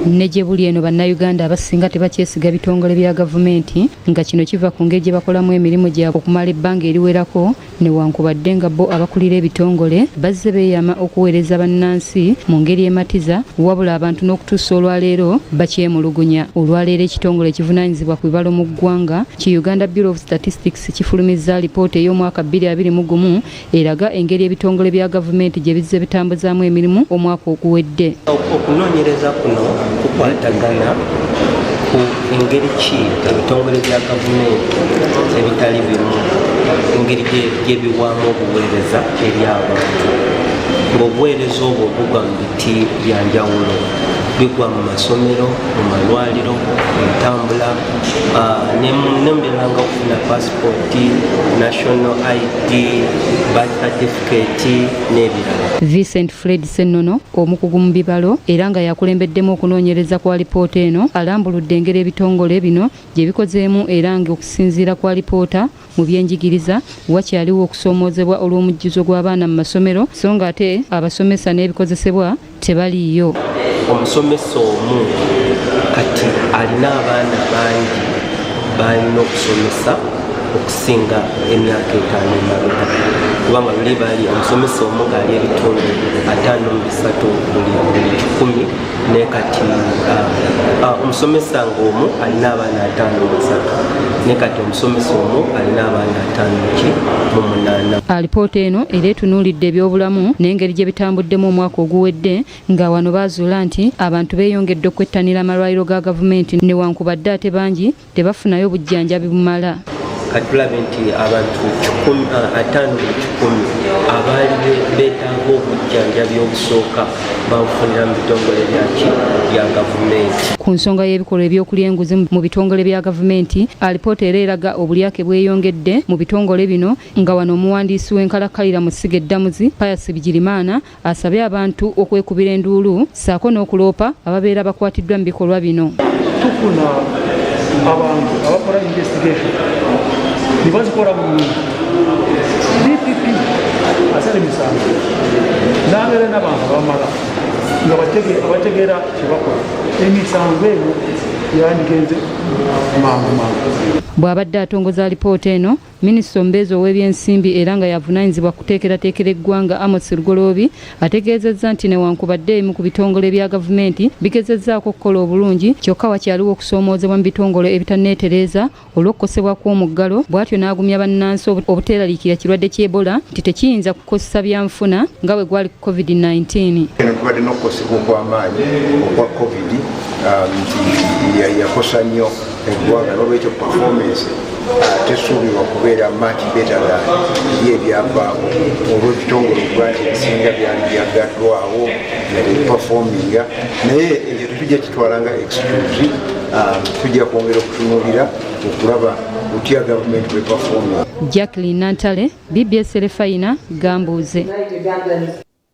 ne gye buli eno bannayuganda abasinga tebakyesiga bitongole bya gavumenti nga kino kiva ku ngeri gye bakolamu emirimu gyabwe okumala ebbanga eriwerako newankubadde nga bo abakulira ebitongole bazze beeyama okuweereza bannansi mu ngeri ematiza wabula abantu n'okutuusa olwaleero bakyemulugunya. Olwaleero ekitongole ekivunanyizibwa ku bibalo mu ggwanga ki Uganda Bureau of Statistics kifulumizza alipoota ey'omwaka 2021 eraga engeri ebitongole bya gavumenti gye bizze bitambuzaamu emirimu omwaka oguwedde. Okunoonyereza kuno kukwatagana ku engeri ki ebitongole bya gavumenti ebitali bimu engeri gye biwaamu obuweereza eri abantu ng'obuweereza obwo bugwa mu biti bya njawulo bigwa mu masomero, mu malwaliro, mu ntambula n'embeera nga okufuna paasipooti, national ID, birth certificate n'ebirala. Vincent Fred Ssennono omukugu mu bibalo era nga yakulembeddemu okunoonyereza kwa alipoota eno alambuludde engeri ebitongole bino gye bikozeemu era nga okusinziira ku alipoota mu byenjigiriza wakyaliwo okusoomoozebwa olw'omujjuzo gw'abaana mu masomero so nga ate abasomesa n'ebikozesebwa tebaliiyo. Omusomesa omu kati alina abaana bangi balina okusomesa okusinga emyaka 5 emabega kubanga luli bali omusomesa omu ng'ali ebitundu 53 buli 100 ne kati omusomesa ng'omu alina abaana 53 ne kati omusomesa omu alina abaana 5 mu 8. Alipoota eno era etunuulidde ebyobulamu n'engeri gye bitambuddemu omwaka oguwedde nga wano baazuula nti abantu beeyongedde okwettanira amalwaliro ga gavumenti newankubadde ate bangi tebafunayo bujjanjabi bumala. Kati tulabe nti abantu 5 mu 10 abaali beetaaga obujjanjabi obusooka babufunira mu bitongole bya gavumenti. Ku nsonga y'ebikolwa ebyokulya enguzi mu bitongole bya gavumenti alipoota era eraga obulyake bweyongedde mu bitongole bino nga wano omuwandiisi w'enkalakkalira mu ssiga eddamuzi Pius Bigirimaana asabye abantu okwekubira enduulu ssaako n'okuloopa ababeera bakwatiddwa mu bikolwa bino. Tufuna abantu abakola investigation nibazikola bulungi DPP asale misango n'abeera n'abantu abamala nga bategeera kyebakola emisango eno yandigenze mangu. Bw'abadde atongoza alipoota eno minisita omubeezi ow'ebyensimbi era nga yavunaanyizibwa kuteekerateekera eggwanga Amos Lugolobi ategeezezza nti newankubadde emu ku bitongole bya gavumenti bigezezzaako okukola obulungi kyokka wakyaliwo okusoomoozebwa mu bitongole ebitanneetereza olw'okukosebwa kw'omuggalo bw'atyo n'agumya bannansi obuteeraliikira kirwadde ky'Ebola nti tekiyinza kukozesa byanfuna nga bwe gwali ku COVID-19. Kubadde n'okukosebwa okw'amaanyi okwa COVID yakosa nnyo eggwanga n'olwekyo performance tesuubirwa kubeera much better than ebyavaako olw'ebitongole okuba nti ebisinga byali byagaddwawo performinga naye ekyo tetujja kitwala nga excuse tujja kwongera okutunuulira okulaba otya gavumenti bwe performing. Jacqueline Nantale, BBS Refina, Gambuze.